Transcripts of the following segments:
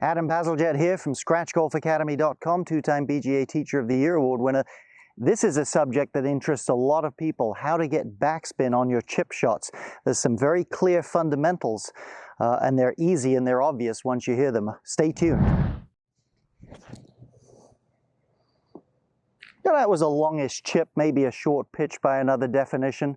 Adam Bazalgette here from scratchgolfacademy.com, two-time BGA Teacher of the Year award winner. This is a subject that interests a lot of people, how to get backspin on your chip shots. There's some very clear fundamentals, and they're easy and they're obvious once you hear them. Stay tuned. Now, that was a longish chip, maybe a short pitch by another definition.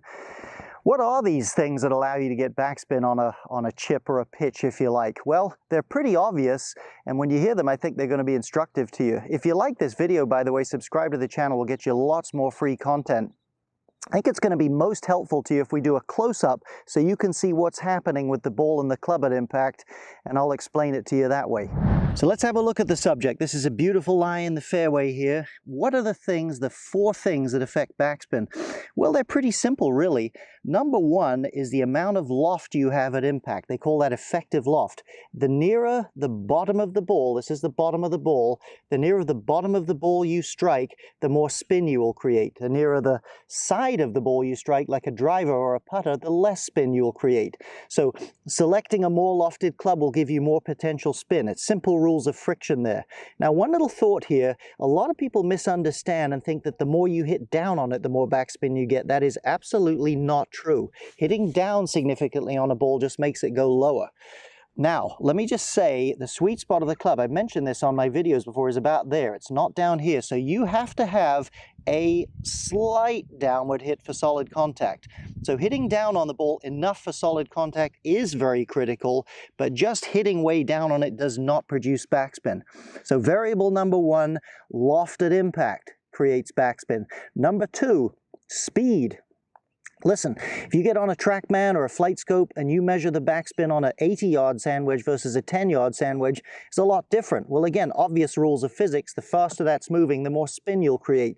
What are these things that allow you to get backspin on a chip or a pitch, if you like? Well, they're pretty obvious, and when you hear them, I think they're going to be instructive to you. If you like this video, by the way, subscribe to the channel. We'll get you lots more free content. I think it's going to be most helpful to you if we do a close-up so you can see what's happening with the ball and the club at impact, and I'll explain it to you that way. So let's have a look at the subject. This is a beautiful lie in the fairway here. What are the things, the four things that affect backspin? Well, they're pretty simple, really. Number one is the amount of loft you have at impact. They call that effective loft. The nearer the bottom of the ball, this is the bottom of the ball, the nearer the bottom of the ball you strike, the more spin you will create. The nearer the side of the ball you strike, like a driver or a putter, the less spin you will create. So selecting a more lofted club will give you more potential spin. It's simple rules of friction there. Now, one little thought here, a lot of people misunderstand and think that the more you hit down on it, the more backspin you get. That is absolutely not true. Hitting down significantly on a ball just makes it go lower. Now, let me just say the sweet spot of the club, I've mentioned this on my videos before, is about there. It's not down here. So you have to have a slight downward hit for solid contact. So hitting down on the ball enough for solid contact is very critical, but just hitting way down on it does not produce backspin. So variable number one, lofted impact creates backspin. Number two, speed. Listen, if you get on a TrackMan or a Flight Scope and you measure the backspin on an 80-yard sand wedge versus a 10-yard sand wedge, it's a lot different. Well, again, obvious rules of physics. The faster that's moving, the more spin you'll create.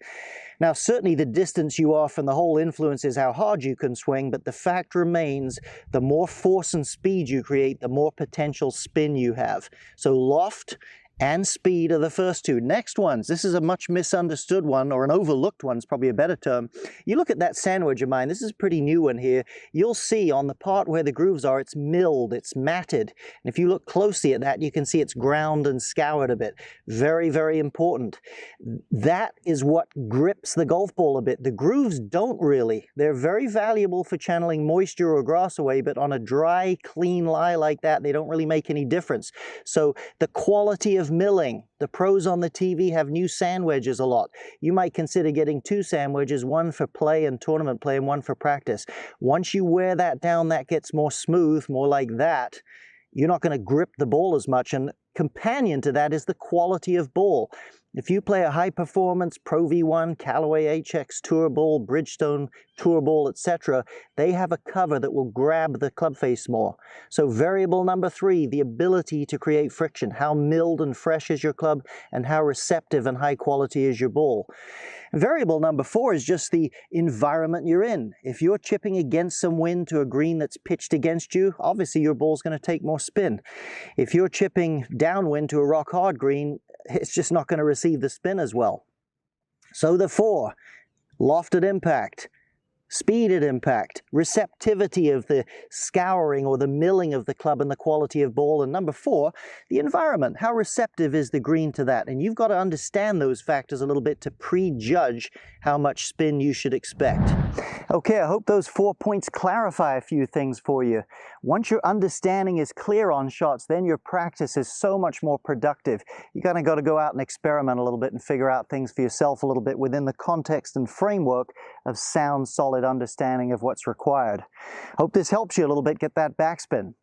Now, certainly the distance you are from the hole influences how hard you can swing, but the fact remains, the more force and speed you create, the more potential spin you have. So loft and speed are the first two. Next ones, this is a much misunderstood one, or an overlooked one is probably a better term. You look at that sand wedge of mine, this is a pretty new one here. You'll see on the part where the grooves are, it's milled, it's matted. And if you look closely at that, you can see it's ground and scoured a bit. Very, very important. That is what grips the golf ball a bit. The grooves don't really. They're very valuable for channeling moisture or grass away, but on a dry, clean lie like that, they don't really make any difference. So the quality of milling. The pros on the TV have new sand wedges a lot. You might consider getting two sand wedges, one for play and tournament play and one for practice. Once you wear that down, that gets more smooth, more like that. You're not going to grip the ball as much, and companion to that is the quality of ball. If you play a high-performance Pro V1, Callaway HX Tour Ball, Bridgestone Tour Ball, etc., they have a cover that will grab the club face more. So variable number three, the ability to create friction. How milled and fresh is your club, and how receptive and high quality is your ball. Variable number four is just the environment you're in. If you're chipping against some wind to a green that's pitched against you, obviously your ball's going to take more spin. If you're chipping downwind to a rock-hard green, it's just not going to receive the spin as well. So the four, lofted impact, speed at impact, receptivity of the scouring or the milling of the club and the quality of ball. And number four, the environment. How receptive is the green to that? And you've got to understand those factors a little bit to prejudge how much spin you should expect. Okay, I hope those 4 points clarify a few things for you. Once your understanding is clear on shots, then your practice is so much more productive. You kind of got to go out and experiment a little bit and figure out things for yourself a little bit within the context and framework of sound, solid understanding of what's required. Hope this helps you a little bit get that backspin.